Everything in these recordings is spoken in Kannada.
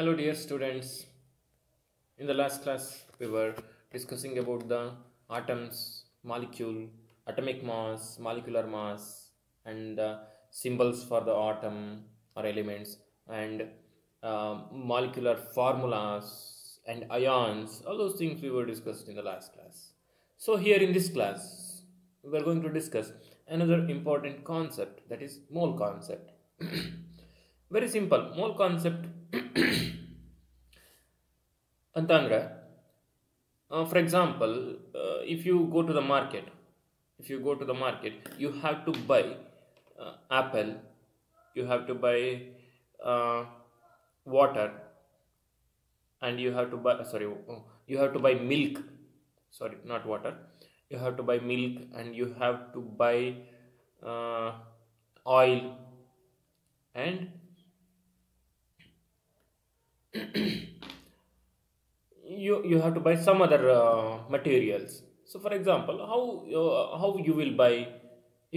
Hello, dear students. In the last class, we were discussing about the atoms, molecule, atomic mass, molecular mass, and the symbols for the atom or elements, and molecular formulas and ions. All those things we were discussed in the last class. So, here in this class, we are going to discuss another important concept, that is mole concept. Very simple. Mole concept ಅಂತಂದ್ರೆ for example, if you go to the market, you have to buy apple, you have to buy uh, water, and you have to buy you have to buy milk. Sorry, not water. You have to buy milk, and you have to buy uh, oil, and you have to buy some other materials. So for example, how you will buy,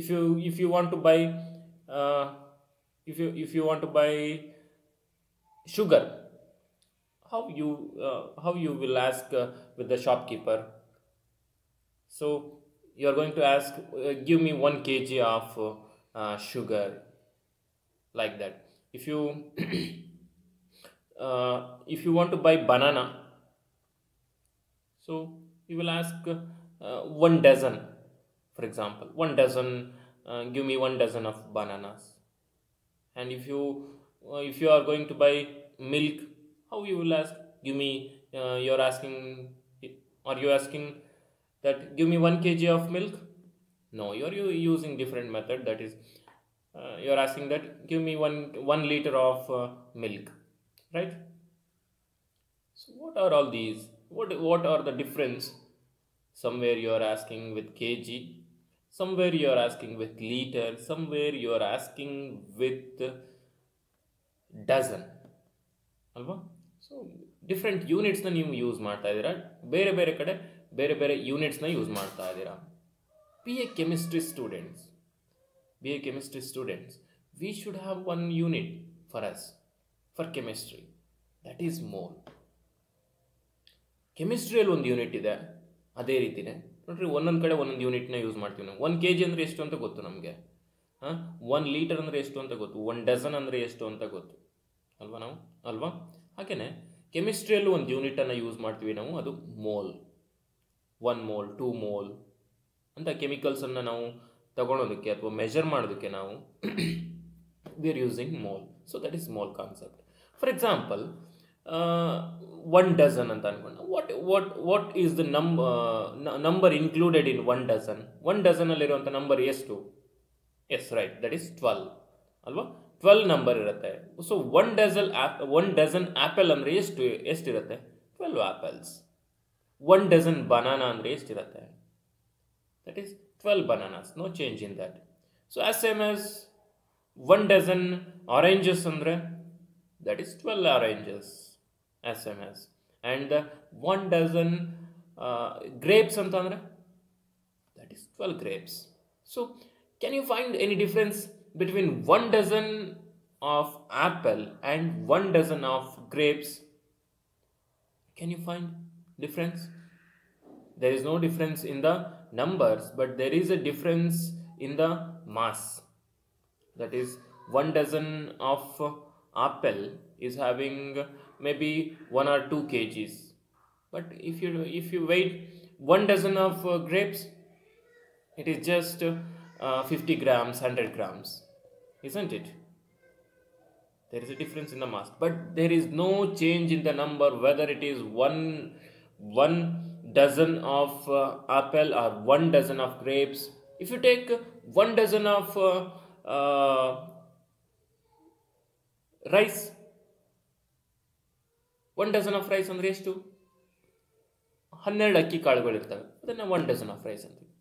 if you want to buy uh, if you want to buy sugar, how you will ask with the shopkeeper. So you are going to ask, give me 1 kg of sugar, like that. If you want to buy banana, so you will ask 1 dozen, for example, 1 dozen, give me 1 dozen of bananas. And if you are going to buy milk, how you will ask, give me, you're asking, are you asking that give me 1 kg of milk? No, you using different method, that is, you're asking that give me 1 liter of milk, right? So what are all these? What are the difference? Somewhere you are asking with kg, somewhere you are asking with liter, somewhere you are asking with dozen, ಅಲ್ವಾ? ಸೊ ಡಿಫ್ರೆಂಟ್ ಯೂನಿಟ್ಸ್ನ ನೀವು ಯೂಸ್ ಮಾಡ್ತಾ ಇದ್ದೀರಾ, ಬೇರೆ ಬೇರೆ ಕಡೆ ಬೇರೆ ಬೇರೆ ಯೂನಿಟ್ಸ್ನ ಯೂಸ್ ಮಾಡ್ತಾ ಇದ್ದೀರಾ. B A chemistry students, we should have 1 unit for us, for chemistry, that is mole. ಕೆಮಿಸ್ಟ್ರಿಯಲ್ಲಿ 1 ಯೂನಿಟ್ ಇದೆ, ಅದೇ ರೀತಿನೇ ನೋಡ್ರಿ, ಒಂದೊಂದು ಕಡೆ ಒಂದೊಂದು ಯೂನಿಟ್ನ ಯೂಸ್ ಮಾಡ್ತೀವಿ ನಾವು. 1 kg ಅಂದರೆ ಎಷ್ಟು ಅಂತ ಗೊತ್ತು ನಮಗೆ, 1 ಲೀಟರ್ ಅಂದರೆ ಎಷ್ಟು ಅಂತ ಗೊತ್ತು, 1 ಡಜನ್ ಅಂದರೆ ಎಷ್ಟು ಅಂತ ಗೊತ್ತು ಅಲ್ವಾ? ಹಾಗೆಯೇ ಕೆಮಿಸ್ಟ್ರಿಯಲ್ಲೂ 1 ಯೂನಿಟನ್ನು ಯೂಸ್ ಮಾಡ್ತೀವಿ ನಾವು, ಅದು ಮೋಲ್. 1 ಮೋಲ್, 2 ಮೋಲ್ ಅಂತ ಕೆಮಿಕಲ್ಸನ್ನು ನಾವು ತಗೊಳೋದಕ್ಕೆ ಅಥವಾ ಮೆಷರ್ ಮಾಡೋದಕ್ಕೆ ನಾವು we are using mole. So that is mole concept. For example, 1 dozen ಅಂತ ಅನ್ಕೊಂಡು, what is the number included in 1 dozen? 1 ಡಜನಲ್ಲಿರುವಂಥ ನಂಬರ್ ಎಷ್ಟು? ಎಸ್, ರೈಟ್, ದಟ್ ಈಸ್ 12 ಅಲ್ವಾ? 12 ನಂಬರ್ ಇರುತ್ತೆ. ಸೊ 1 ಡಜನ್ ಆ್ಯಪಲ್ ಅಂದರೆ ಎಷ್ಟಿರುತ್ತೆ? 12 ಆ್ಯಪಲ್ಸ್. 1 ಡಜನ್ ಬನಾನಾ ಅಂದರೆ ಎಷ್ಟಿರುತ್ತೆ? That is 12 bananas, no change in that. So as same as 1 dozen oranges andre, that is 12 oranges, as same as. And 1 dozen grapes antandre, that is 12 grapes. So can you find any difference between 1 dozen of apple and 1 dozen of grapes? Can you find difference? There is no difference in the numbers, but there is a difference in the mass. That is, 1 dozen of apple is having maybe 1 or 2 kgs, but if you weigh 1 dozen of grapes, it is just 50 grams, 100 grams, isn't it? There is a difference in the mass, but there is no change in the number, whether it is one dozen of apple or 1 dozen of grapes. If you take 1 dozen of rice, 1 dozen of rice ಅಂದ್ರೆ ಎಷ್ಟು? 12 ಅಕ್ಕಿ ಕಾಳುಗಳಿರ್ತವೆ, ಅದನ್ನು 1 dozen of rice ಅಂತೀವಿ.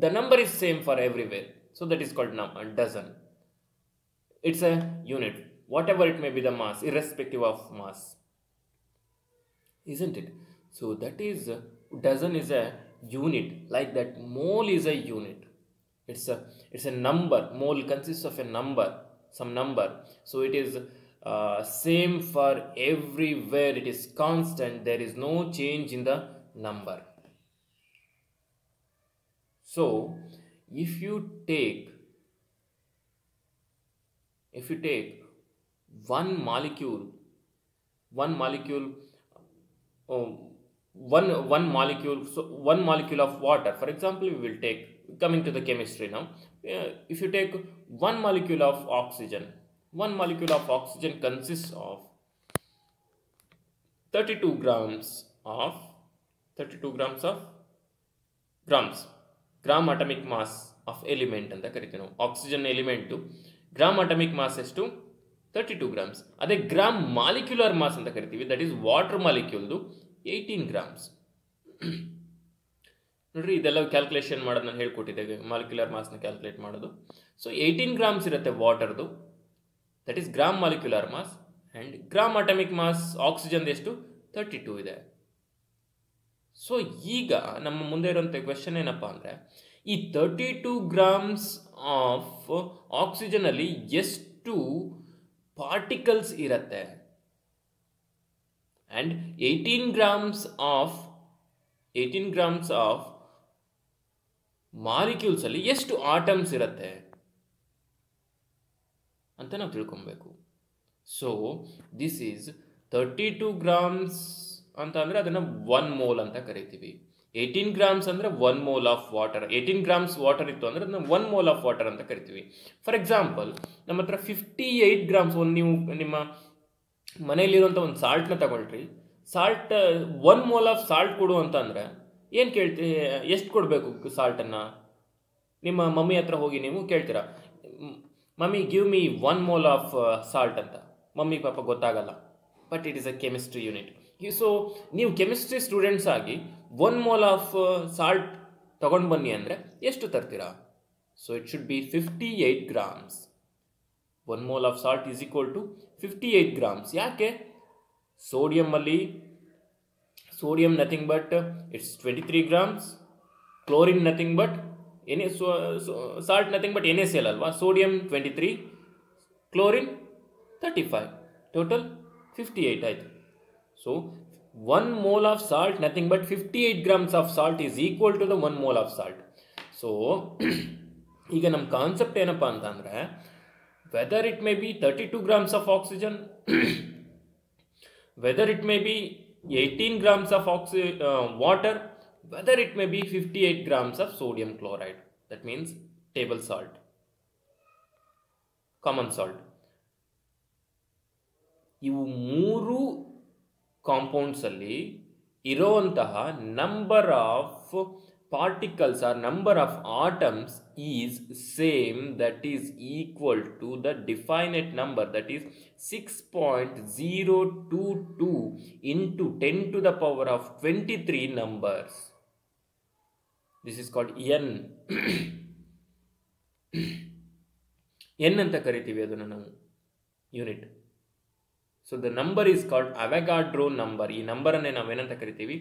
The number is same for everywhere, so that is called dozen. It's a unit, whatever it may be the mass, irrespective of mass, isn't it? So that is, dozen is a unit, like that mole is a unit. It's a number. Mole consists of a number, some number. So it is same for everywhere, it is constant, there is no change in the number. So if you take one molecule um, one molecule, so one molecule of water, for example, we will take, coming to the chemistry now, if you take one molecule of oxygen consists of 32 grams of gram atomic mass of element ಅಂತ ಕರಿತೀವಿ ನಾವು. Oxygen element gram atomic mass ಎಷ್ಟು? 32 ಗ್ರಾಮ್ಸ್. ಅದೇ ಗ್ರಾಮ್ ಮಾಲಿಕ್ಯುಲರ್ ಮಾಸ್ ಅಂತ ಕರಿತೀವಿ, ದಟ್ ಈಸ್ ವಾಟರ್ ಮಾಲಿಕ್ಯೂಲ್ದು 18 ಗ್ರಾಮ್ಸ್. ನೋಡ್ರಿ, ಇದೆಲ್ಲ ಕ್ಯಾಲ್ಕುಲೇಷನ್ ಮಾಡೋದು ನಾನು ಹೇಳ್ಕೊಟ್ಟಿದ್ದೆ, ಮಾಲಿಕ್ಯುಲರ್ ಮಾಸ್ನ ಕ್ಯಾಲ್ಕುಲೇಟ್ ಮಾಡೋದು. ಸೊ 18 ಗ್ರಾಮ್ಸ್ ಇರುತ್ತೆ ವಾಟರ್ದು, that is gram molecular mass. And gram atomic mass oxygen ಎಷ್ಟು? 32 ಇದೆ. ಸೊ ಈಗ ನಮ್ಮ ಮುಂದೆ ಇರುವಂಥ ಕ್ವೆಶನ್ ಏನಪ್ಪ ಅಂದರೆ, ಈ 32 ಗ್ರಾಮ್ಸ್ ಆಫ್ ಆಕ್ಸಿಜನಲ್ಲಿ ಎಷ್ಟು ಪಾರ್ಟಿಕಲ್ಸ್ ಇರುತ್ತೆ ಆ್ಯಂಡ್ 18 ಗ್ರಾಮ್ಸ್ ಆಫ್ ಮಾಲಿಕ್ಯೂಲ್ಸಲ್ಲಿ ಎಷ್ಟು ಆಟಮ್ಸ್ ಇರುತ್ತೆ ಅಂತ ನಾವು ತಿಳ್ಕೊಬೇಕು. ಸೊ ದಿಸ್ ಈಸ್ 32 ಗ್ರಾಮ್ಸ್ ಅಂತ ಅಂದರೆ ಅದನ್ನು 1 ಮೋಲ್ ಅಂತ ಕರಿತೀವಿ. 18 ಗ್ರಾಮ್ಸ್ ಅಂದರೆ 1 mole of water. 18 grams water ಇತ್ತು ಅಂದರೆ ಅದನ್ನು 1 ಮೋಲ್ ಆಫ್ ವಾಟರ್ ಅಂತ ಕರಿತೀವಿ. ಫಾರ್ ಎಕ್ಸಾಂಪಲ್, ನಮ್ಮ ಹತ್ರ 58 ಗ್ರಾಮ್ಸ್, ನೀವು ನಿಮ್ಮ ಮನೆಯಲ್ಲಿರುವಂಥ ಒಂದು ಸಾಲ್ಟ್ನ ತಗೊಳ್ರಿ, ಸಾಲ್ಟ್ 1 ಮೋಲ್ ಆಫ್ ಸಾಲ್ಟ್ ಕೊಡು ಅಂತ ಅಂದರೆ ಏನು ಕೇಳ್ತೀವಿ? ಎಷ್ಟು ಕೊಡಬೇಕು ಸಾಲ್ಟನ್ನು? ನಿಮ್ಮ ಮಮ್ಮಿ ಹತ್ರ ಹೋಗಿ ನೀವು ಕೇಳ್ತೀರಾ, mummy give me 1 mole of salt ಅಂತ. ಮಮ್ಮಿ ಪಾಪ ಗೊತ್ತಾಗಲ್ಲ, but it is a chemistry unit. So ನೀವು ಕೆಮಿಸ್ಟ್ರಿ ಸ್ಟೂಡೆಂಟ್ಸ್ ಆಗಿ 1 ಮೋಲ್ ಆಫ್ ಸಾಲ್ಟ್ ತಗೊಂಡು ಬನ್ನಿ ಅಂದರೆ ಎಷ್ಟು ತರ್ತೀರಾ? So it should be 58 grams. 1 mole of salt is equal to 58 grams. ಯಾಕೆ? Sodium nothing but it's 23 grams, chlorine nothing but salt nothing but NaCl ಅಲ್ವಾ? ಸೋಡಿಯಂ 23, ಕ್ಲೋರಿನ್ 35, ಟೋಟಲ್ 58 ಆಯಿತು. So 1 mole of salt, nothing but 58 grams of salt is equal to the 1 mole of salt. So ಈಗ ನಮ್ಮ ಕಾನ್ಸೆಪ್ಟ್ ಏನಪ್ಪ ಅಂತಂದರೆ, whether it may be 32 grams of oxygen, whether it may be 18 grams of water, whether it may be 58 grams of sodium chloride, that means table salt, common salt. ಇವು ಮೂರು ಕಾಂಪೌಂಡ್ಸ್ ಅಲ್ಲಿ ಇರೋಂತಹ number of particles or number of atoms is same, that is equal to the definite number, that is 6.022 into 10 to the power of 23 numbers. This is called N. N ಅಂತ ಕರಿತೀವಿ ಅದನ್ನು ನಾವು, unit. So the number is called Avogadro number. ಈ ನಂಬರನ್ನೇ ನಾವೇನಂತ ಕರಿತೀವಿ?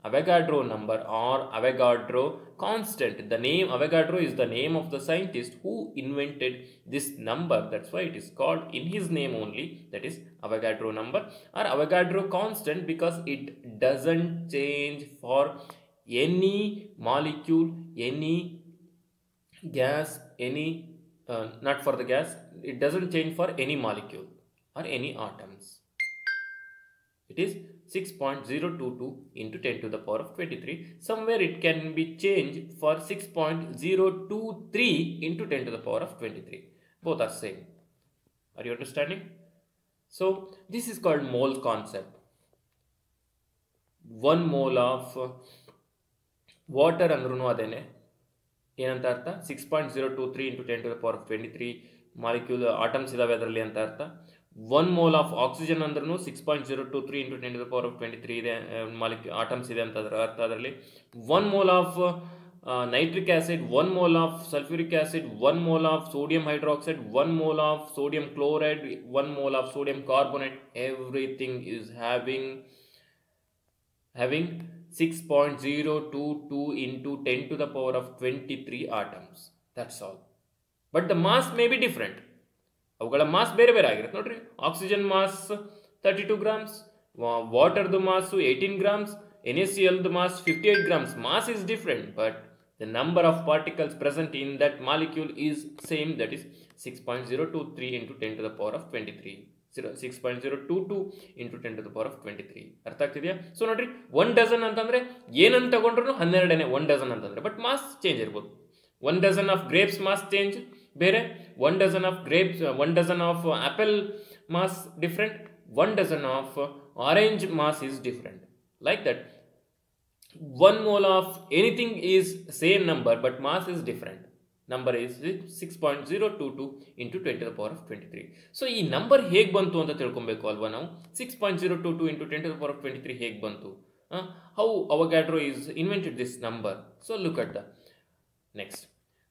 Avogadro number or Avogadro constant. The name Avogadro is the name of the scientist who invented this number. That's why it is called in his name only, that is Avogadro number or Avogadro constant, because it doesn't change for any molecule, any gas, any not for the gas, it doesn't change for any molecule or any atoms. It is 6.022 into 10 to the power of 23. Somewhere it can be changed for 6.023 into 10 to the power of 23. Both are same. Are you understanding? So this is called mole concept. 1 mole of water andrunu adene ಏನಂತ ಅರ್ಥ? 6.023 into 10 to the power of 23 molecule atoms ಇದಾವೆ ಅದರಲ್ಲಿ ಅಂತ ಅರ್ಥ. 1 ಮೋಲ್ ಆಫ್ ಆಕ್ಸಿಜನ್ ಅಂದ್ರೂ 6.023 into 10 to the power of 23 ಇದೆ ಆಟಮ್ಸ್ ಇದೆ ಅಂತ ಅರ್ಥ ಅದರಲ್ಲಿ. 1 mole of nitric acid, 1 mole of sulphuric acid, 1 mole of sodium hydroxide, 1 mole of sodium chloride, 1 mole of sodium carbonate, everything is having 6.022 into 10 to the power of 23 atoms. That's all. But the mass may be different. ಅವುಗಳ ಮಾಸ್ ಬೇರೆ ಬೇರೆ ಆಗಿರುತ್ತೆ ನೋಡ್ರಿ. ಆಕ್ಸಿಜನ್ ಮಾಸ್ 32 ಗ್ರಾಮ್ಸ್, ವಾಟರ್ದು ಮಾಸು 18 ಗ್ರಾಮ್ಸ್, NaClದು ಮಾಸ್ 58 ಗ್ರಾಮ್ಸ್. ಮಾಸ್ is different, but the number of particles present in that molecule is same, that is 6.023 into 10 to the power of 23. 6.022 into 10 to the power of 23. ಅರ್ಥ ಆಗ್ತಿದೆಯಾ? ಸೊ ನೋಡ್ರಿ, 1 ಡಜನ್ ಅಂತಂದ್ರೆ ಏನಂತ ತಗೊಂಡ್ರು 12ನೇ 1 ಡಜನ್ ಅಂತಂದ್ರೆ, ಬಟ್ ಮಾಸ್ ಚೇಂಜ್ ಇರ್ಬೋದು. 1 dozen of grapes mass change ಬೇರೆ, 1 dozen of grapes, 1 dozen of apple mass different, 1 dozen of orange mass is different. Like that, 1 mole of anything is same number but mass is different. Number is 6.022 into 10 to the power of 23. So ಈ ನಂಬರ್ ಹೇಗೆ ಬಂತು ಅಂತ ತಿಳ್ಕೊಬೇಕು ಅಲ್ವಾ ನಾವು. 6.022 into 10 to the power of 23 ಹೇಗೆ ಬಂತು? How Avogadro is invented this number. So look at the next.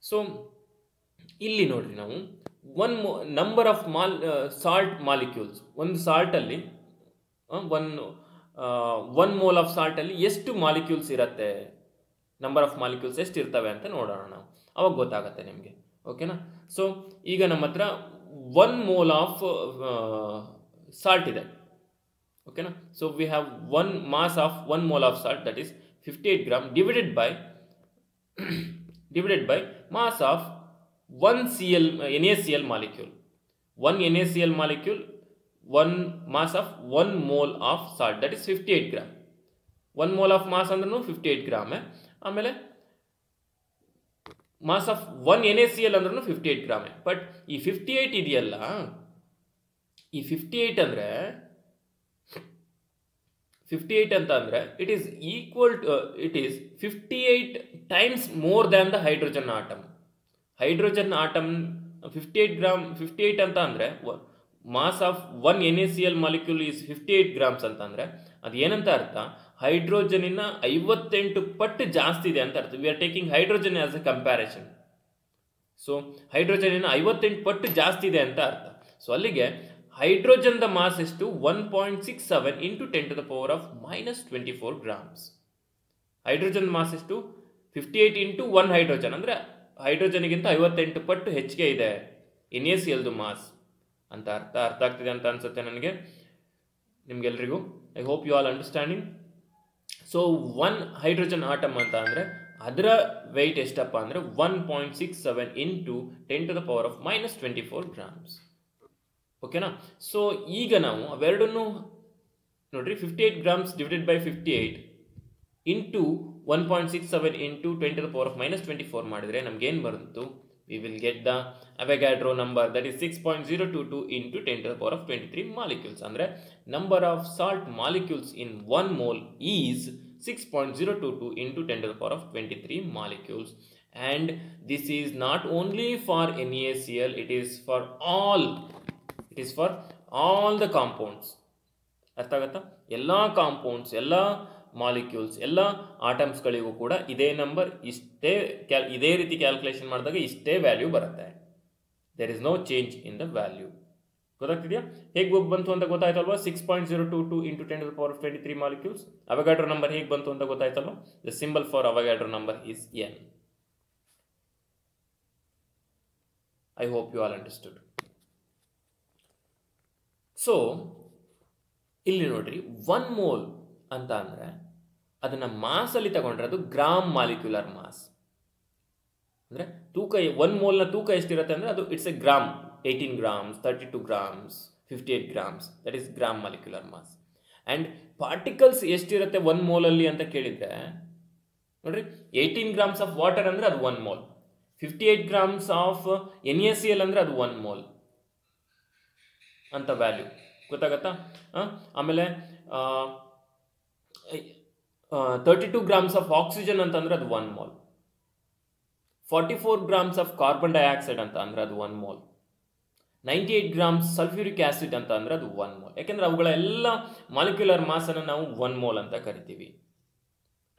So ಇಲ್ಲಿ ನೋಡ್ರಿ, ನಾವು ನಂಬರ್ ಆಫ್ ಸಾಲ್ಟ್ ಮಾಲಿಕ್ಯೂಲ್ಸ್, ಒಂದು ಸಾಲ್ಟಲ್ಲಿ ಒನ್ ಮೋಲ್ ಆಫ್ ಸಾಲ್ಟಲ್ಲಿ ಎಷ್ಟು ಮಾಲಿಕ್ಯೂಲ್ಸ್ ಇರುತ್ತೆ, ನಂಬರ್ ಆಫ್ ಮಾಲಿಕ್ಯೂಲ್ಸ್ ಎಷ್ಟು ಇರ್ತವೆ ಅಂತ ನೋಡೋಣ ನಾವು. ಅವಾಗ ಗೊತ್ತಾಗುತ್ತೆ ನಿಮಗೆ. ಓಕೆನಾ? ಸೊ ಈಗ ನಮ್ಮ ಹತ್ರ 1 ಮೋಲ್ ಆಫ್ ಸಾಲ್ಟ್ ಇದೆ. ಓಕೆನಾ? So we have 1 mass of 1 mole of salt, that is 58 gram divided by mass of 1 NaCl molecule. 1 NaCl molecule, 1 mass of 1 mole of salt, that is 58 gram. 1 mole of mass ಅಂದ್ರೂ 58 ಗ್ರಾಮ್. ಆಮೇಲೆ ಮಾಸ್ ಆಫ್ 1 NaCl ಅಂದ್ರೂ 58 ಗ್ರಾಮ್. ಬಟ್ ಈ 58 ಇದೆಯಲ್ಲ, ಈ 58 ಅಂದ್ರೆ 58 ಅಂತ ಅಂದ್ರೆ it is equal to, it is 58 times more than the hydrogen atom. Hydrogen atom 58 gram, 58 ಅಂತ ಅಂದ್ರೆ mass of 1 NaCl molecule is 58 grams ಅಂತ ಅಂದ್ರೆ ಅದು ಏನಂತ ಅರ್ಥ? ಹೈಡ್ರೋಜನಿನ 58 ಪಟ್ಟು ಜಾಸ್ತಿ ಇದೆ ಅಂತ ಅರ್ಥ. We are taking hydrogen as a comparison. So ಹೈಡ್ರೋಜನಿನ 58 ಪಟ್ಟು ಜಾಸ್ತಿ ಇದೆ ಅಂತ ಅರ್ಥ. ಸೊ ಅಲ್ಲಿಗೆ ಹೈಡ್ರೋಜನ್ ದ ಮಾಸ್ ಎಷ್ಟು? 1.67 into 10 to the power of -24 grams. Hydrogen mass ಎಷ್ಟು? 58 into 1 ಹೈಡ್ರೋಜನ್ ಅಂದ್ರೆ ಹೈಡ್ರೋಜನ್ಗಿಂತ 58 ಪಟ್ಟು ಹೆಚ್ಚಿಗೆ ಇದೆ NaClದು ಮಾಸ್ ಅಂತ ಅರ್ಥ ಆಗ್ತಿದೆ ಅಂತ ಅನ್ಸುತ್ತೆ ನನಗೆ, ನಿಮ್ಗೆಲ್ರಿಗೂ. I hope you all understanding. So 1 hydrogen atom ಅಂತ ಅಂದರೆ ಅದರ ವೆಯ್ಟ್ ಎಷ್ಟಪ್ಪ ಅಂದರೆ 1.67 into 10 to the power of -24 grams. ಓಕೆನಾ? ಸೊ ಈಗ ನಾವು ಅವೆರಡನ್ನು ನೋಡ್ರಿ, 58 grams divided by 58 into 1.67 into 10 to the power of -24 ಮಾಡಿದರೆ ನಮ್ಗೇನು ಬಂತು? We will get the Avogadro number, that is 6.022 into 10 to the power of 23 molecules. Andre number of salt molecules in 1 mole is 6.022 into 10 to the power of 23 molecules. And this is not only for NaCl, it is for all the compounds. ಅರ್ಥ ಆಗುತ್ತಾ? ಎಲ್ಲ ಕಾಂಪೌಂಡ್ಸ್, ಎಲ್ಲ ಮಾಲಿಕ್ಯೂಲ್ಸ್, ಎಲ್ಲ ಆಟಮ್ಸ್ಗಳಿಗೂ ಕೂಡ ಇದೇ ನಂಬರ್, ಇದೇ ರೀತಿ ಕ್ಯಾಲ್ಕುಲೇಷನ್ ಮಾಡಿದಾಗ ಇಷ್ಟೇ ವ್ಯಾಲ್ಯೂ ಬರುತ್ತೆ. There is no change in the value. ಗೊತ್ತಾಗ್ತಿದೆಯಾ? ಹೇಗೆ ಬಂತು ಅಂತ ಗೊತ್ತಾಯ್ತಲ್ವಾ? 6.022 into 10 to the power of 23 molecules. Avogadro number ಹೇಗೆ ಬಂತು ಅಂತ ಗೊತ್ತಾಯ್ತಲ್ವಾ? The symbol for Avogadro number is N. I hope you all understood. So ಇಲ್ಲಿ ನೋಡ್ರಿ, 1 ಮೋಲ್ ಅಂತ ಅಂದರೆ ಅದನ್ನು ಮಾಸಲ್ಲಿ ತಗೊಂಡ್ರೆ ಅದು ಗ್ರಾಮ್ ಮಾಲಿಕ್ಯುಲರ್ ಮಾಸ್. ಅಂದರೆ ತೂಕ, 1 ಮೋಲ್ನ ತೂಕ ಎಷ್ಟಿರುತ್ತೆ ಅಂದರೆ ಅದು it's a gram. 18 grams, 32 grams, 58 grams, that is gram molecular mass. And particles ಎಷ್ಟಿರುತ್ತೆ 1 ಮೋಲಲ್ಲಿ ಅಂತ ಕೇಳಿದರೆ ನೋಡ್ರಿ, 18 ಗ್ರಾಮ್ಸ್ ಆಫ್ ವಾಟರ್ ಅಂದರೆ ಅದು 1 ಮೋಲ್, 58 ಗ್ರಾಮ್ಸ್ ಆಫ್ NaCl ಅಂದರೆ ಅದು 1 ಮೋಲ್ ಅಂತ ವ್ಯಾಲ್ಯೂ. ಗೊತ್ತಾಗತ್ತಾ? ಆಮೇಲೆ 32 ಗ್ರಾಮ್ಸ್ ಆಫ್ ಆಕ್ಸಿಜನ್ ಅಂತಂದ್ರೆ ಅದು 1 mole, 44 grams of carbon dioxide ಅಂತ ಅಂದ್ರೆ ಅದು 1 ಮೋಲ್, 98 ಗ್ರಾಮ್ಸ್ ಸಲ್ಫ್ಯೂರಿಕ್ ಆಸಿಡ್ ಅಂತ ಅಂದ್ರೆ ಅದು 1 ಮೋಲ್. ಯಾಕೆಂದ್ರೆ ಅವುಗಳ ಎಲ್ಲ ಮಾಲಿಕ್ಯುಲರ್ ಮಾಸ್ ಅನ್ನು ನಾವು 1 ಮೋಲ್ ಅಂತ ಕರಿತೀವಿ.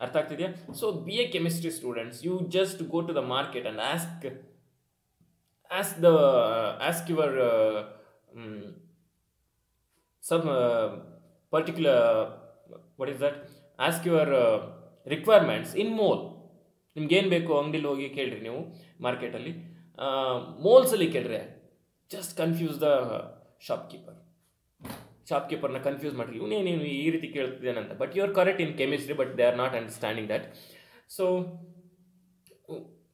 ಅರ್ಥ ಆಗ್ತಿದೆಯಾ? So be A chemistry students, you just go to the market and ask your some particular, what is that, ask your requirements in mole. ನಿಮ್ಗೆ ಏನು ಬೇಕು ಅಂಗಡಿಲಿ ಹೋಗಿ ಕೇಳ್ರಿ, ನೀವು ಮಾರ್ಕೆಟಲ್ಲಿ ಮೋಲ್ಸಲ್ಲಿ ಕೇಳ್ರಿ, ಜಸ್ಟ್ ಕನ್ಫ್ಯೂಸ್ ದ ಶಾಪ್ಕೀಪರ್ನ ಕನ್ಫ್ಯೂಸ್ ಮಾಡಿರಿ, ಇವನೇನು ಈ ರೀತಿ ಕೇಳ್ತಿದ್ದೇನಂತ. But you are correct in chemistry, but they are not understanding that. So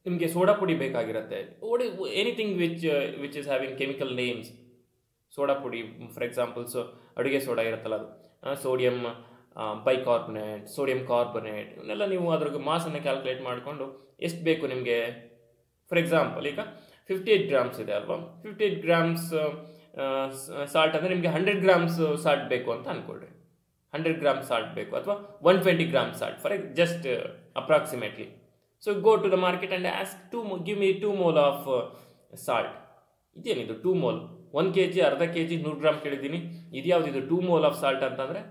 ನಿಮಗೆ ಸೋಡಾ ಪುಡಿ ಬೇಕಾಗಿರುತ್ತೆ. Anything which is having chemical names. Soda ಪುಡಿ ಫಾರ್ ಎಕ್ಸಾಂಪಲ್ಸ್ ಅಡುಗೆ ಸೋಡಾ ಇರುತ್ತಲ್ಲ, ಅದು ಸೋಡಿಯಂ ಬೈಕಾರ್ಬನೇಟ್, ಸೋಡಿಯಂ ಕಾರ್ಬನೇಟ್, ಇವನ್ನೆಲ್ಲ ನೀವು ಅದ್ರ ಮಾಸನ್ನು ಕ್ಯಾಲ್ಕುಲೇಟ್ ಮಾಡಿಕೊಂಡು ಎಷ್ಟು ಬೇಕು ನಿಮಗೆ. ಫಾರ್ ಎಕ್ಸಾಂಪಲ್ ಈಗ 58 ಗ್ರಾಮ್ಸ್ ಇದೆ ಅಲ್ವಾ, 58 ಗ್ರಾಮ್ಸ್ ಸಾಲ್ಟ್ ಅಂದರೆ ನಿಮಗೆ 100 ಗ್ರಾಮ್ಸ್ ಸಾಲ್ಟ್ ಬೇಕು ಅಂತ ಅಂದ್ಕೊಳ್ರಿ. 100 ಗ್ರಾಮ್ಸ್ ಸಾಲ್ಟ್ ಬೇಕು ಅಥವಾ 120 grams salt for just approximately. So go to the market and ask give me 2 mole of salt. ಇದೇನಿದು 2 mole? 1 kg, ಅರ್ಧ kg 100 ಗ್ರಾಮ್ ಕೇಳಿದ್ದೀನಿ. ಇದು ಯಾವುದಿದು 2 mole ಆಫ್ ಸಾಲ್ಟ್ ಅಂತಂದರೆ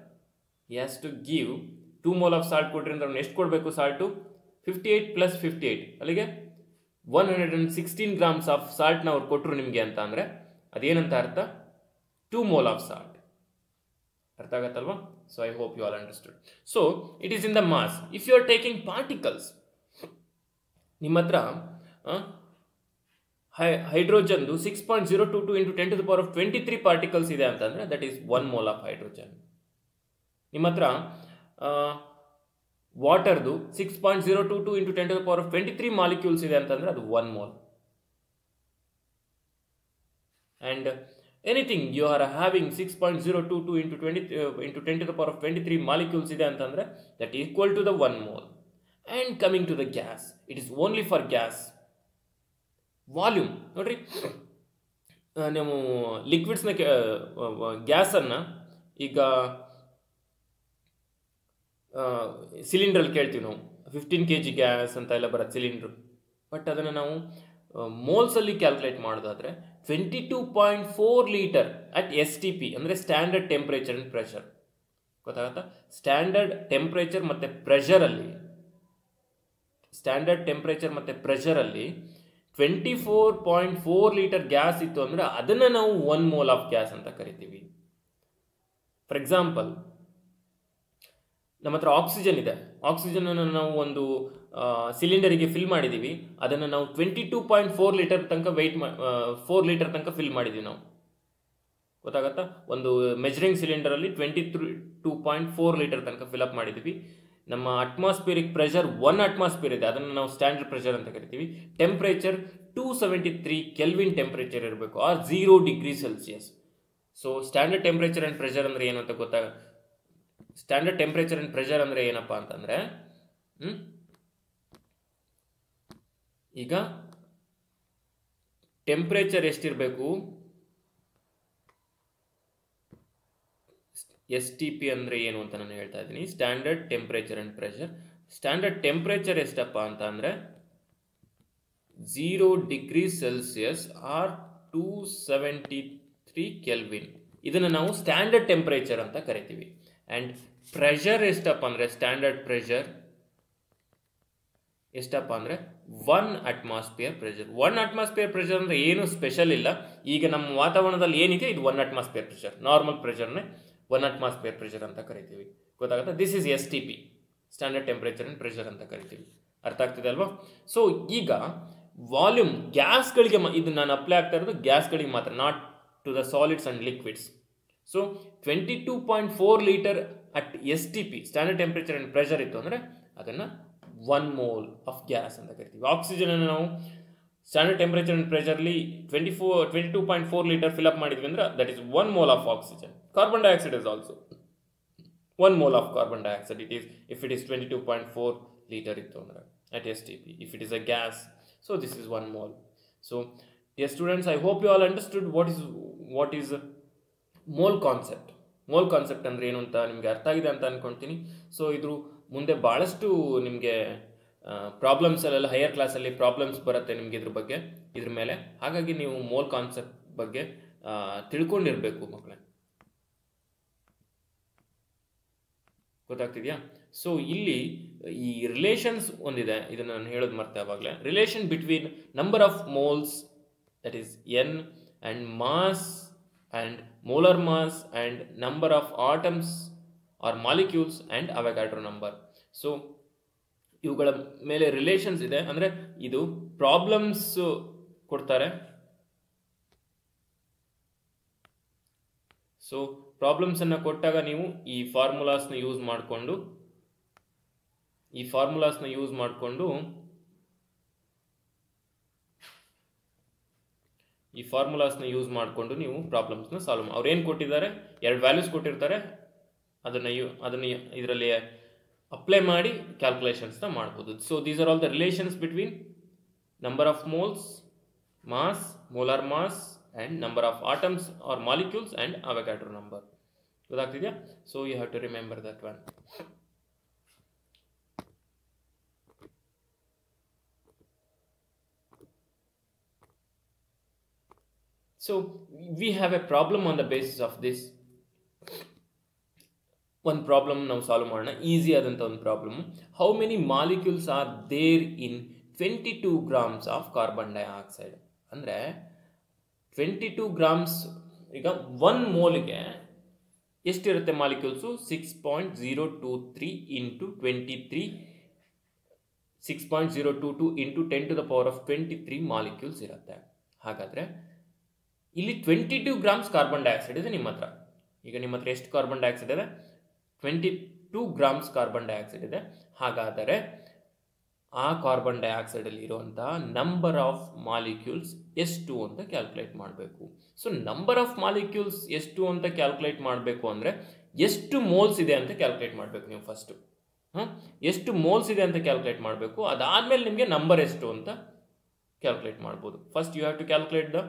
has to give 2 mole of salt ಕೊಡ್ರಿ ಅಂದ್ರೆ ಅವ್ನು ಎಷ್ಟು ಕೊಡಬೇಕು ಸಾಲ್ಟು? 58 + 58 ಅಲ್ಲಿಗೆ 116 ಗ್ರಾಮ್ಸ್ ಆಫ್ ಸಾಲ್ಟ್ನ ಅವ್ರು ಕೊಟ್ಟರು ನಿಮಗೆ ಅಂತ ಅಂದರೆ ಅದೇನಂತ ಅರ್ಥ? 2 mole ಆಫ್ ಸಾಲ್ಟ್. ಅರ್ಥ ಆಗತ್ತಲ್ವಾ? So I hope you all understood. So it is in the mass. If you are taking particles, ನಿಮ್ಮ ಹತ್ರ ಹೈಡ್ರೋಜನ್ದು 6.022 × 10⁻23 ಪಾರ್ಟಿಕಲ್ಸ್ ಇದೆ ಅಂತಂದರೆ that is 1 mole of hydrogen. ನಿಮ್ಮ ಹತ್ರ ವಾಟರ್ದು 6.022 × 10⁻23 ಮಾಲಿಕ್ಯೂಲ್ಸ್ ಇದೆ ಅಂತಂದರೆ ಅದು 1 mole. And anything you are having 6.022 × 10⁻23 molecules ಇದೆ ಅಂತಂದರೆ that equal to the 1 mole. And coming to the gas, it is only for gas. Volume ನೋಡ್ರಿ, ನೀವು ಲಿಕ್ವಿಡ್ಸ್ನ ಗ್ಯಾಸನ್ನು ಈಗ ಸಿಲಿಂಡ್ರಲ್ಲಿ ಕೇಳ್ತೀವಿ ನಾವು, 15 kg ಗ್ಯಾಸ್ ಅಂತ ಎಲ್ಲ ಬರುತ್ತೆ ಸಿಲಿಂಡ್ರು. ಬಟ್ ಅದನ್ನು ನಾವು ಮೋಲ್ಸಲ್ಲಿ ಕ್ಯಾಲ್ಕುಲೇಟ್ ಮಾಡೋದಾದರೆ 22.4 ಲೀಟರ್ ಅಟ್ STP ಅಂದರೆ ಸ್ಟ್ಯಾಂಡರ್ಡ್ ಟೆಂಪ್ರೇಚರ್ ಆ್ಯಂಡ್ ಪ್ರೆಷರ್. ಗೊತ್ತಾಗತ್ತಾ? ಸ್ಟ್ಯಾಂಡರ್ಡ್ ಟೆಂಪ್ರೇಚರ್ ಮತ್ತು ಪ್ರೆಷರಲ್ಲಿ 24.4 ಲೀಟರ್ ಗ್ಯಾಸ್ ಇತ್ತು ಅಂದರೆ ಅದನ್ನು ನಾವು 1 mole ಆಫ್ ಗ್ಯಾಸ್ ಅಂತ ಕರಿತೀವಿ. ಫಾರ್ ಎಕ್ಸಾಂಪಲ್, ನಮ್ಮ ಹತ್ರ ಆಕ್ಸಿಜನ್ ಇದೆ. ಆಕ್ಸಿಜನನ್ನು ನಾವು ಒಂದು ಸಿಲಿಂಡರಿಗೆ ಫಿಲ್ ಮಾಡಿದ್ದೀವಿ. ಅದನ್ನು ನಾವು 22.4 ಲೀಟರ್ ತನಕ 4 ಲೀಟರ್ ತನಕ ಫಿಲ್ ಮಾಡಿದ್ದೀವಿ ನಾವು. ಗೊತ್ತಾಗತ್ತಾ? ಒಂದು ಮೆಜರಿಂಗ್ ಸಿಲಿಂಡರಲ್ಲಿ 22.4 ಲೀಟರ್ ತನಕ ಫಿಲಪ್ ಮಾಡಿದ್ದೀವಿ. ನಮ್ಮ ಅಟ್ಮಾಸ್ಫಿಯರಿಕ್ ಪ್ರೆಷರ್ 1 atmosphere ಇದೆ, ಅದನ್ನು ನಾವು ಸ್ಟ್ಯಾಂಡರ್ಡ್ ಪ್ರೆಷರ್ ಅಂತ ಕರಿತೀವಿ. ಟೆಂಪ್ರೇಚರ್ 273 ಕೆಲ್ವಿನ್ ಟೆಂಪ್ರೇಚರ್ ಇರಬೇಕು, or 0 degree Celsius. So standard temperature and pressure ಅಂದರೆ ಏನು ಅಂತ ಸ್ಟ್ಯಾಂಡರ್ಡ್ ಟೆಂಪ್ರೇಚರ್ ಆ್ಯಂಡ್ ಪ್ರೆಷರ್ ಅಂದರೆ ಏನಪ್ಪ ಅಂತಂದರೆ, ಈಗ ಟೆಂಪ್ರೇಚರ್ ಎಷ್ಟಿರಬೇಕು? STP ಅಂದರೆ ಏನು ಅಂತ ನಾನು ಹೇಳ್ತಾ ಇದ್ದೀನಿ. Standard temperature and pressure. Standard temperature ಎಷ್ಟಪ್ಪ ಅಂತ ಅಂದರೆ 0 ಡಿಗ್ರಿ ಸೆಲ್ಸಿಯಸ್ ಆರ್ 273 ಕೆಲ್ವಿನ್. ಇದನ್ನು ನಾವು ಸ್ಟ್ಯಾಂಡರ್ಡ್ ಟೆಂಪ್ರೇಚರ್ ಅಂತ ಕರಿತೀವಿ. ಆ್ಯಂಡ್ ಪ್ರೆಷರ್ ಎಷ್ಟಪ್ಪ ಅಂದರೆ, ಸ್ಟ್ಯಾಂಡರ್ಡ್ ಪ್ರೆಷರ್ ಎಷ್ಟಪ್ಪ ಅಂದರೆ 1 atmosphere ಪ್ರೆಷರ್. 1 atmosphere ಪ್ರೆಷರ್ ಅಂದರೆ ಏನು ಸ್ಪೆಷಲ್ ಇಲ್ಲ. ಈಗ ನಮ್ಮ ವಾತಾವರಣದಲ್ಲಿ ಏನಿದೆ ಇದು 1 atmosphere ಪ್ರೆಷರ್. ನಾರ್ಮಲ್ ಪ್ರೆಷರ್ನೇ 1 atmosphere ಪ್ರೆಷರ್ ಅಂತ ಕರಿತೀವಿ. ಗೊತ್ತಾಗುತ್ತೆ? This is STP, standard temperature and pressure ಅಂತ ಕರಿತೀವಿ. ಅರ್ಥ ಆಗ್ತಿದೆ ಅಲ್ವಾ? ಸೊ ಈಗ ವಾಲ್ಯೂಮ್ ಗ್ಯಾಸ್ಗಳಿಗೆ ಇದು ನಾನು ಅಪ್ಲೈ ಆಗ್ತಾ ಇರೋದು ಗ್ಯಾಸ್ಗಳಿಗೆ ಮಾತ್ರ, not to the solids and liquids. So 22.4 litre at STP standard temperature and pressure ಇತ್ತು ಅಂದರೆ ಅದನ್ನು 1 mole ಆಫ್ ಗ್ಯಾಸ್ ಅಂತ ಕರಿತೀವಿ. ಆಕ್ಸಿಜನನ್ನು ನಾವು ಸ್ಟ್ಯಾಂಡರ್ಡ್ ಟೆಂಪ್ರೇಚರ್ ಆ್ಯಂಡ್ ಪ್ರೆಷರ್ಲಿ 22.4 ಲೀಟರ್ ಫಿಲಪ್ ಮಾಡಿದ್ವಿ ಅಂದರೆ that is 1 mole of oxygen. Carbon dioxide is also 1 mole of carbon dioxide. If it is 22.4 litre ಇತ್ತು ಅಂದರೆ at STP. If it is a gas, so this is 1 mole. So dear students, I hope you all understood what is mole concept. Mole concept ಅಂದರೆ ಏನು ಅಂತ ನಿಮಗೆ ಅರ್ಥ ಆಗಿದೆ ಅಂತ ಅಂದ್ಕೊಳ್ತೀನಿ. ಸೊ ಇದ್ರ ಮುಂದೆ ಭಾಳಷ್ಟು ನಿಮಗೆ ಪ್ರಾಬ್ಲಮ್ಸಲ್ಲೆಲ್ಲ ಹೈಯರ್ ಕ್ಲಾಸಲ್ಲಿ ಪ್ರಾಬ್ಲಮ್ಸ್ ಬರುತ್ತೆ ನಿಮಗೆ ಇದ್ರ ಮೇಲೆ. ಹಾಗಾಗಿ ನೀವು ಮೋಲ್ ಕಾನ್ಸೆಪ್ಟ್ ಬಗ್ಗೆ ತಿಳ್ಕೊಂಡಿರಬೇಕು ಮಕ್ಕಳೇ. ಗೊತ್ತಾಗ್ತಿದೆಯಾ? ಸೊ ಇಲ್ಲಿ ಈ ರಿಲೇಷನ್ಸ್ ಒಂದಿದೆ, ಇದನ್ನು ನಾನು ಹೇಳೋದು ಮರ್ತೆ ಆವಾಗಲೇ. Relation between number of moles that is N and mass and molar mass and number of atoms or molecules and Avogadro number. So ಇವುಗಳ ಮೇಲೆ ರಿಲೇಷನ್ಸ್ ಇದೆ. ಅಂದರೆ ಇದು ಪ್ರಾಬ್ಲಮ್ಸ್ ಕೊಡ್ತಾರೆ, ಸೊ ಪ್ರಾಬ್ಲಮ್ಸನ್ನು ಕೊಟ್ಟಾಗ ನೀವು ಈ ಫಾರ್ಮುಲಾಸ್ನ ಯೂಸ್ ಮಾಡಿಕೊಂಡು ನೀವು ಪ್ರಾಬ್ಲಮ್ಸ್ನ ಸಾಲ್ವ್ ಮಾಡಿ. ಅವ್ರು ಏನು ಕೊಟ್ಟಿದ್ದಾರೆ, 2 ವ್ಯಾಲ್ಯೂಸ್ ಕೊಟ್ಟಿರ್ತಾರೆ, ಅದನ್ನು ಇದರಲ್ಲಿ ಅಪ್ಲೈ ಮಾಡಿ ಕ್ಯಾಲ್ಕುಲೇಷನ್ಸ್ನ ಮಾಡ್ಬೋದು. So these are all the relations between number of moles, mass, molar mass and number of atoms or molecules and Avogadro number. ಗೊತ್ತಾಗ್ತಿದೆಯಾ? So you have to remember that one. So we have a problem on the basis of this. One problem ನಾವು ಸಾಲ್ವ್ ಮಾಡೋಣ, ಈಸಿ ಆದಂಥ ಒಂದು problem. How many molecules are there in 22 grams of carbon dioxide. ಅಂದರೆ 22 grams, ಈಗ 1 ಮೋಲ್ಗೆ ಎಷ್ಟಿರುತ್ತೆ ಮಾಲಿಕ್ಯೂಲ್ಸು? 6.023 ಇಂಟು 23, 6.022 ಇಂಟು 10⁻23 ಮಾಲಿಕ್ಯೂಲ್ಸ್ ಇರುತ್ತೆ. ಹಾಗಾದರೆ ಇಲ್ಲಿ 22 grams ಕಾರ್ಬನ್ ಡೈಆಕ್ಸೈಡ್ ಇದೆ ನಿಮ್ಮ ಹತ್ರ. ಈಗ ನಿಮ್ಮ ಹತ್ರ ಎಷ್ಟು ಕಾರ್ಬನ್ ಡೈಆಕ್ಸೈಡ್ ಇದೆ? 22 grams ಕಾರ್ಬನ್ ಡೈಆಕ್ಸೈಡ್ ಇದೆ. ಹಾಗಾದರೆ ಆ ಕಾರ್ಬನ್ ಡೈಆಕ್ಸೈಡಲ್ಲಿ ಇರುವಂತಹ ನಂಬರ್ ಆಫ್ ಮಾಲಿಕ್ಯೂಲ್ಸ್ ಎಷ್ಟು ಅಂತ ಕ್ಯಾಲ್ಕುಲೇಟ್ ಮಾಡಬೇಕು. ಸೊ ನಂಬರ್ ಆಫ್ ಮಾಲಿಕ್ಯೂಲ್ಸ್ ಎಷ್ಟು ಅಂತ ಕ್ಯಾಲ್ಕುಲೇಟ್ ಮಾಡಬೇಕು ಅಂದರೆ ಎಷ್ಟು ಮೋಲ್ಸ್ ಇದೆ ಅಂತ ಕ್ಯಾಲ್ಕುಲೇಟ್ ಮಾಡಬೇಕು ನೀವು ಫಸ್ಟು. ಎಷ್ಟು ಮೋಲ್ಸ್ ಇದೆ ಅಂತ ಕ್ಯಾಲ್ಕುಲೇಟ್ ಮಾಡಬೇಕು. ಅದಾದಮೇಲೆ ನಿಮಗೆ ನಂಬರ್ ಎಷ್ಟು ಅಂತ ಕ್ಯಾಲ್ಕುಲೇಟ್ ಮಾಡ್ಬೋದು. First you have to calculate the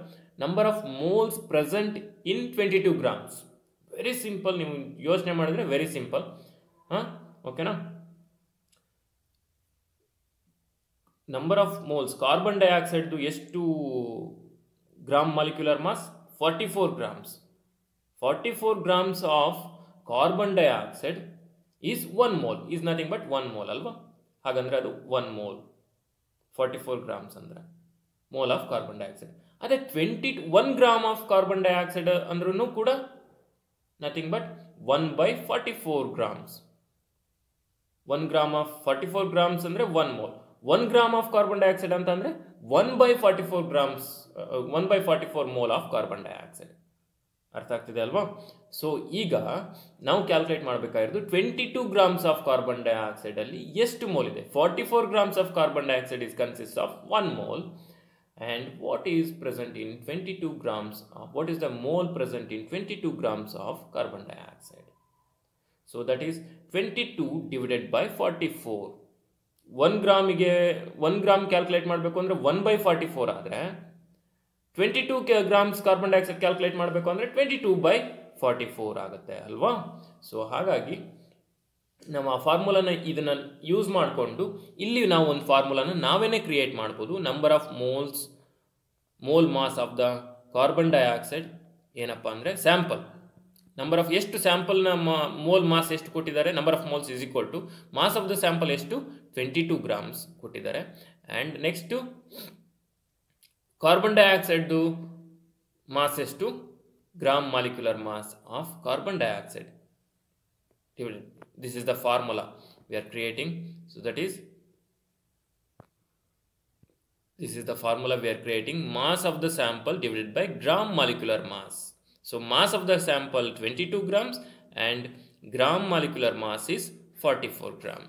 number of moles present in 22 grams. Very simple, ನೀವು ಯೋಚನೆ ಮಾಡಿದ್ರೆ ವೆರಿ ಸಿಂಪಲ್. ಓಕೆನಾ? ನಂಬರ್ ಆಫ್ ಮೋಲ್ಸ್ ಕಾರ್ಬನ್ ಡೈಆಕ್ಸೈಡ್ದು ಎಷ್ಟು gram molecular mass? 44 grams. 44 grams of carbon dioxide is 1 mole, is nothing but 1 mole ಅಲ್ವಾ? ಹಾಗಂದ್ರೆ ಅದು 1 mole. 44 grams ಅಂದರೆ ಮೋಲ್ ಆಫ್ ಕಾರ್ಬನ್ ಡೈಆಕ್ಸೈಡ್. ಅದೇ 21 gram ಆಫ್ ಕಾರ್ಬನ್ ಡೈಆಕ್ಸೈಡ್ ಅಂದ್ರೂ ಕೂಡ nothing but 1/44 grams. 1 gram of 44 grams ಅಂದರೆ 1 mole. 1 gram of carbon dioxide ಅಂತ ಅಂದರೆ 1/44 grams, 1/44 mole of carbon dioxide. ಅರ್ಥ ಆಗ್ತಿದೆ ಅಲ್ವಾ? ಸೊ ಈಗ ನಾವು ಕ್ಯಾಲ್ಕುಲೇಟ್ ಮಾಡಬೇಕಾಗಿರೋದು 22 grams ಆಫ್ ಕಾರ್ಬನ್ ಡೈಆಕ್ಸೈಡ್ ಅಲ್ಲಿ ಎಷ್ಟು ಮೋಲ್ ಇದೆ. 44 grams of carbon dioxide is consist of 1 mole. And what is present in 22 grams of, what is the mole present in 22 grams of carbon dioxide? So that is 22 divided by 44. 1 gram calculate ಮಾಡಬೇಕು ಅಂದರೆ 1/44 ಆದರೆ 22 grams ಕಾರ್ಬನ್ ಡೈಆಕ್ಸೈಡ್ ಕ್ಯಾಲ್ಕುಲೇಟ್ ಮಾಡಬೇಕು ಅಂದರೆ 22/44 ಆಗುತ್ತೆ ಅಲ್ವಾ? ಸೊ ಹಾಗಾಗಿ ನಾವು ಆ ಫಾರ್ಮುಲಾನ ಇದನ್ನು ಯೂಸ್ ಮಾಡಿಕೊಂಡು ಇಲ್ಲಿ ನಾವು ಒಂದು ಫಾರ್ಮುಲಾನ ನಾವೇನೇ ಕ್ರಿಯೇಟ್ ಮಾಡ್ಬೋದು. Number of mole mass of the carbon dioxide ಏನಪ್ಪ ಅಂದರೆ ಸ್ಯಾಂಪಲ್ ನಂಬರ್ ಆಫ್ ಎಷ್ಟು ಸ್ಯಾಂಪಲ್ನ ಮೋಲ್ ಮಾಸ್ ಎಷ್ಟು ಕೊಟ್ಟಿದ್ದಾರೆ, number of moles is equal to mass of the sample ಎಷ್ಟು 22 grams ಕೊಟ್ಟಿದ್ದಾರೆ. ಆ್ಯಂಡ್ ನೆಕ್ಸ್ಟು ಕಾರ್ಬನ್ ಡೈಆಕ್ಸೈಡ್ದು ಮಾಸ್ ಎಷ್ಟು, gram molecular mass of carbon dioxide. This is the formula we are creating. So that is, this is the formula we are creating. Mass of the sample divided by gram molecular mass. So mass of the sample 22 grams and gram molecular mass is 44 gram.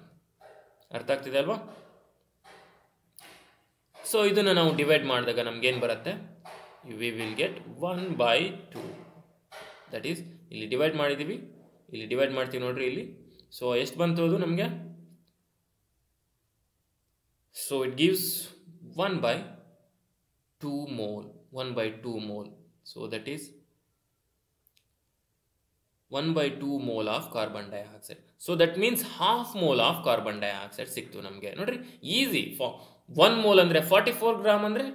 ಅರ್ಥ ಆಗ್ತಿದೆ ಅಲ್ವಾ? ಸೊ ಇದನ್ನು ನಾವು ಡಿವೈಡ್ ಮಾಡಿದಾಗ ನಮ್ಗೇನು ಬರುತ್ತೆ, we will get 1/2. That is ಇಲ್ಲಿ ಡಿವೈಡ್ ಮಾಡಿದ್ದೀವಿ, ಇಲ್ಲಿ ಡಿವೈಡ್ ಮಾಡ್ತೀವಿ ನೋಡ್ರಿ ಇಲ್ಲಿ. ಸೊ ಎಷ್ಟು ಬಂತು ಅದು ನಮಗೆ? So it gives 1/2 mole. 1/2 mole. So that is 1/2 mole of carbon dioxide. So that means half mole of carbon dioxide ಸಿಕ್ತು ನಮಗೆ. ನೋಡ್ರಿ ಈಸಿ. 1 mole ಅಂದರೆ 44 ಗ್ರಾಮ್ ಅಂದರೆ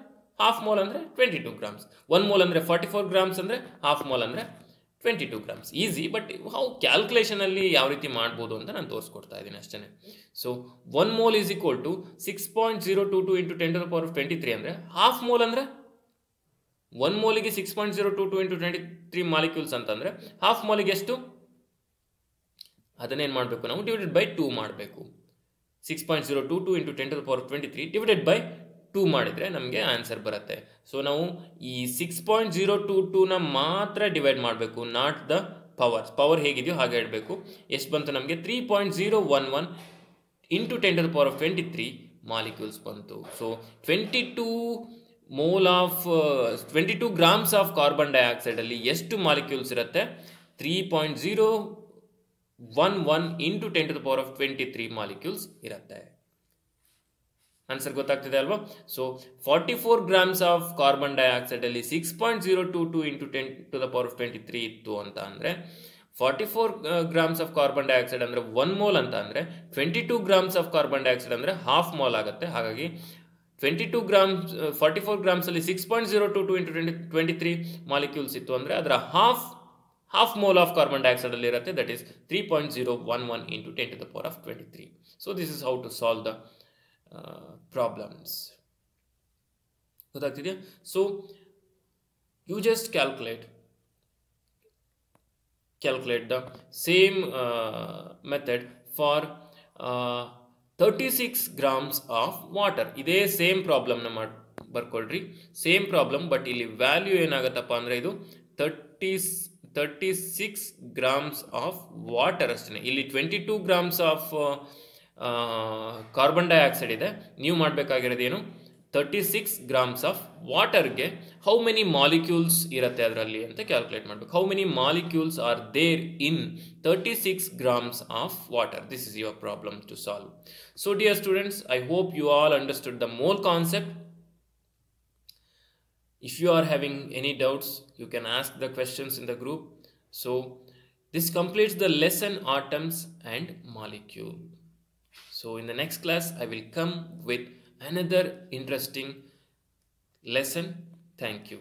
ಹಾಫ್ ಮೋಲ್ ಅಂದರೆ 22 grams. 1 mole ಅಂದರೆ 44 grams ಅಂದರೆ ಹಾಫ್ ಮೋಲ್ ಅಂದರೆ 22 grams. ಈಸಿ. ಬಟ್ ಹೌ ಕ್ಯಾಲ್ಕುಲೇಷನಲ್ಲಿ ಯಾವ ರೀತಿ ಮಾಡ್ಬೋದು ಅಂತ ನಾನು ತೋರಿಸ್ಕೊಡ್ತಾ ಇದ್ದೀನಿ ಅಷ್ಟೇ. So 1 mole is equal to 6.022 into 10⁻23 ಅಂದರೆ ಹಾಫ್ ಮೋಲ್ ಅಂದರೆ 1 ಮೋಲಿಗೆ 6.022 ಇಂಟು 23 ಮಾಲಿಕ್ಯೂಲ್ಸ್ ಅಂತಂದರೆ ಹಾಫ್ ಮೋಲಿಗೆ ಎಷ್ಟು, ಅದನ್ನೇನು ಮಾಡಬೇಕು ನಾವು ಡಿವೈಡೆಡ್ ಬೈ 2 ಮಾಡಬೇಕು. 6.022 ಇಂಟು 10⁻23 ಡಿವೈಡೆಡ್ ಬೈ 2 ಮಾಡಿದರೆ ನಮಗೆ ಆನ್ಸರ್ ಬರುತ್ತೆ. ಸೊ ನಾವು ಈ 6.022ನ ಮಾತ್ರ ಡಿವೈಡ್ ಮಾಡಬೇಕು, ನಾಟ್ ದ ಪವರ್ ಹೇಗಿದೆಯೋ ಹಾಗೆ ಇಡಬೇಕು. ಎಷ್ಟು ಬಂತು ನಮಗೆ 3.011 ಇಂಟು 10⁻23 ಮಾಲಿಕ್ಯೂಲ್ಸ್ ಬಂತು. So 22 grams of carbon dioxide ಅಲ್ಲಿ ಎಷ್ಟು ಮಾಲಿಕ್ಯೂಲ್ಸ್ ಇರುತ್ತೆ? 3.011 ಇಂಟು 10⁻23 ಮಾಲಿಕ್ಯೂಲ್ಸ್ ಇರುತ್ತೆ. ಆನ್ಸರ್ ಗೊತ್ತಾಗ್ತಿದೆ ಅಲ್ವಾ? So 44 grams of carbon dioxide ಅಲ್ಲಿ 6.022 ಇಂಟು 10⁻23 ಇತ್ತು ಅಂತ ಅಂದರೆ 44 ಗ್ರಾಮ್ಸ್ ಆಫ್ ಕಾರ್ಬನ್ ಡೈಆಕ್ಸೈಡ್ ಅಂದರೆ 1 ಮೋಲ್ ಅಂತ ಅಂದರೆ 22 ಗ್ರಾಮ್ಸ್ ಆಫ್ ಕಾರ್ಬನ್ ಡೈಆಕ್ಸೈಡ್ ಅಂದರೆ ಹಾಫ್ ಮೋಲ್ ಆಗುತ್ತೆ. ಹಾಗಾಗಿ 44 ಗ್ರಾಮ್ಸ್ ಅಲ್ಲಿ 6.022 ಇಂಟು 23 ಮಾಲಿಕ್ಯೂಲ್ಸ್ ಇತ್ತು ಅಂದರೆ ಅದರ half mole of carbon dioxide ಅಲ್ಲಿ ಇರುತ್ತೆ. That is 3.011 into 10⁻23. So this is how to solve the problems. ಗೊತ್ತಾಗ್ತಿದೆಯಾ? So you just calculate the same method for 36 grams of water. ಇದೇ ಸೇಮ್ ಪ್ರಾಬ್ಲಮ್ನ ಬರ್ಕೊಳ್ರಿ. ಸೇಮ್ ಪ್ರಾಬ್ಲಮ್, ಬಟ್ ಇಲ್ಲಿ ವ್ಯಾಲ್ಯೂ ಏನಾಗುತ್ತಪ್ಪ ಅಂದರೆ ಇದು 36 ಗ್ರಾಮ್ಸ್ ಆಫ್ ವಾಟರ್ ಅಷ್ಟೇ. ಇಲ್ಲಿ 22 ಗ್ರಾಮ್ಸ್ ಆಫ್ ಕಾರ್ಬನ್ ಡೈಆಕ್ಸೈಡ್ ಇದೆ. ನೀವು ಮಾಡಬೇಕಾಗಿರೋದು ಏನು? 36 ಗ್ರಾಮ್ಸ್ ಆಫ್ ವಾಟರ್ಗೆ ಹೌ ಮೆನಿ ಮಾಲಿಕ್ಯೂಲ್ಸ್ ಇರುತ್ತೆ ಅದರಲ್ಲಿ ಅಂತ ಕ್ಯಾಲ್ಕುಲೇಟ್ ಮಾಡಬೇಕು. How many molecules are there in 36 grams of water. This is your problem to solve. So dear students, I hope you all understood the mole concept. If you are having any doubts, you can ask the questions in the group. So this completes the lesson atoms and molecule. So in the next class, I will come with another interesting lesson. Thank you.